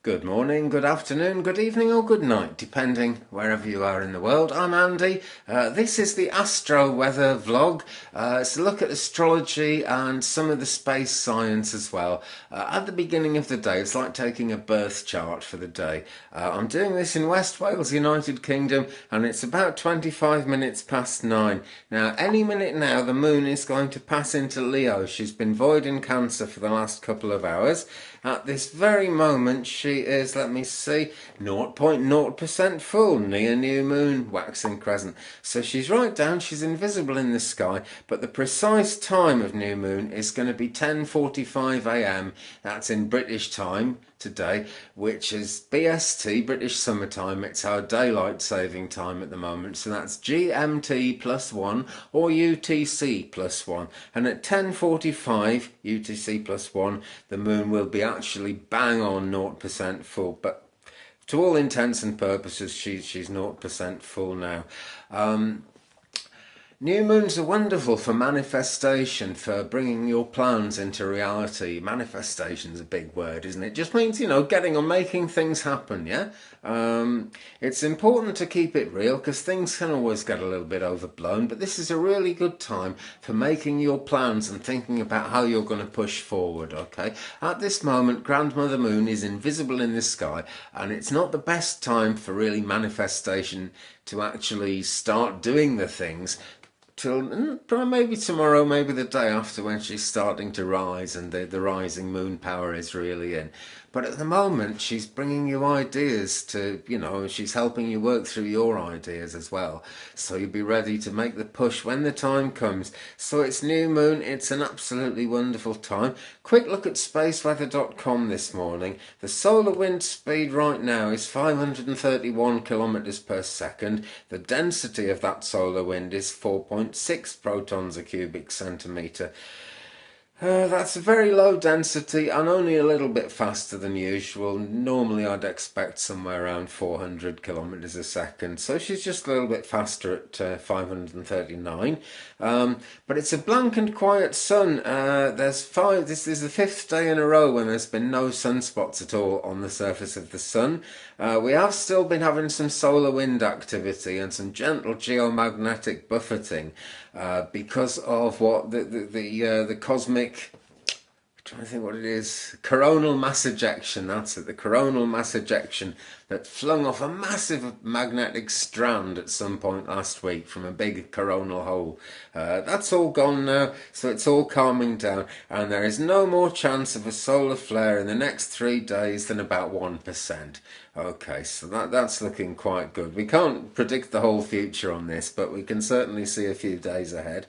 Good morning, good afternoon, good evening or good night, depending wherever you are in the world. I'm Andy. This is the Astro Weather vlog. It's a look at astrology and some of the space science as well. At the beginning of the day, it's like taking a birth chart for the day. I'm doing this in West Wales, United Kingdom, and it's about 25 minutes past 9. Now, any minute now, the moon is going to pass into Leo. She's been void in Cancer for the last couple of hours. At this very moment, she is, let me see, 0.0% full, near new moon, waxing crescent. So she's right down, she's invisible in the sky, but the precise time of new moon is going to be 10:45 a.m. That's in British time today, which is BST, British Summertime. It's our daylight saving time at the moment, so that's GMT +1 or UTC +1, and at 10:45 UTC +1 the moon will be actually bang on 0% full, but to all intents and purposes she's 0% full now. New moons are wonderful for manifestation, for bringing your plans into reality. Manifestation's a big word, isn't it? It just means, getting on, making things happen, yeah? It's important to keep it real because things can always get a little bit overblown, but this is a really good time for making your plans and thinking about how you're going to push forward, okay? At this moment, Grandmother Moon is invisible in the sky, and it's not the best time for really manifestation to actually start doing the things till maybe tomorrow, maybe the day after, when she's starting to rise and the rising moon power is really in. But at the moment, she's bringing you ideas to, she's helping you work through your ideas as well. So you'll be ready to make the push when the time comes. So it's new moon, it's an absolutely wonderful time. Quick look at spaceweather.com this morning. The solar wind speed right now is 531 kilometers per second. The density of that solar wind is 4.6 protons a cubic centimetre. That's a very low density and only a little bit faster than usual. Normally I'd expect somewhere around 400 kilometers a second, so she's just a little bit faster at 539. But it's a blank and quiet sun. This is the 5th day in a row when there's been no sunspots at all on the surface of the sun. We have still been having some solar wind activity and some gentle geomagnetic buffeting because of what the cosmic, I'm trying to think what it is, coronal mass ejection, that's it, the coronal mass ejection that flung off a massive magnetic strand at some point last week from a big coronal hole. That's all gone now, so it's all calming down, and there is no more chance of a solar flare in the next 3 days than about 1%. Okay, so that's looking quite good. We can't predict the whole future on this, but we can certainly see a few days ahead.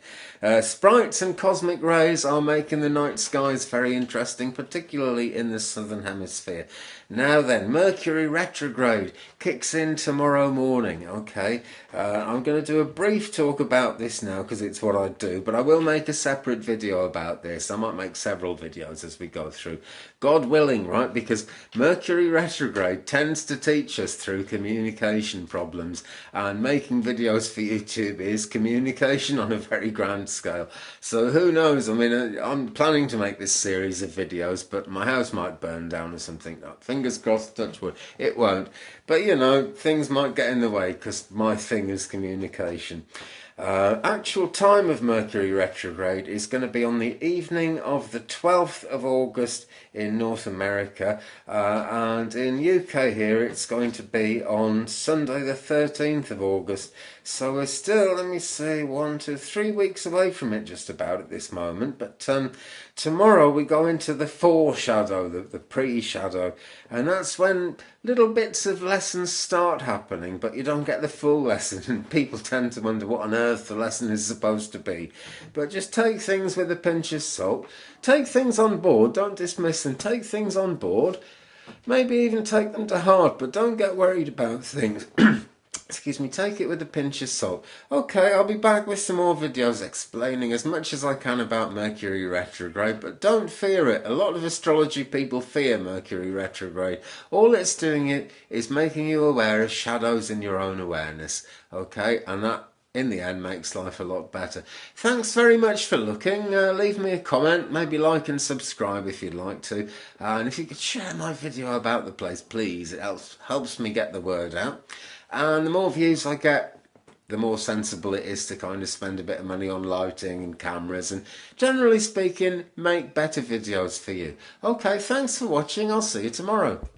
Sprites and cosmic rays are making the night skies very interesting, particularly in the southern hemisphere. Now then, Mercury Retrograde kicks in tomorrow morning, okay? I'm going to do a brief talk about this now because it's what I do, but I will make a separate video about this. I might make several videos as we go through. God willing, right? Because Mercury Retrograde tends to teach us through communication problems, and making videos for YouTube is communication on a very grand scale. So who knows? I mean, I'm planning to make this series of videos, but my house might burn down or something. Fingers crossed, touch wood, it won't. But things might get in the way because my thing is communication. Actual time of Mercury retrograde is going to be on the evening of the 12th of August in North America, and in UK here it's going to be on Sunday the 13th of August. So we're still, let me see, 1, 2, 3 weeks away from it just about at this moment. But tomorrow we go into the foreshadow, the pre-shadow, and that's when little bits of lessons start happening, but you don't get the full lesson, and people tend to wonder what on earth the lesson is supposed to be. But just take things with a pinch of salt. Take things on board, don't dismiss them. Take things on board, maybe even take them to heart, but don't get worried about things. Excuse me, take it with a pinch of salt. Okay, I'll be back with some more videos explaining as much as I can about Mercury retrograde, but don't fear it. A lot of astrology people fear Mercury retrograde. All it's doing is making you aware of shadows in your own awareness, okay? And that in the end makes life a lot better. Thanks very much for looking. Leave me a comment, maybe like and subscribe if you'd like to. And if you could share my video about the place, please. It helps me get the word out. And the more views I get, the more sensible it is to kind of spend a bit of money on lighting and cameras and, generally speaking, make better videos for you. Okay, thanks for watching. I'll see you tomorrow.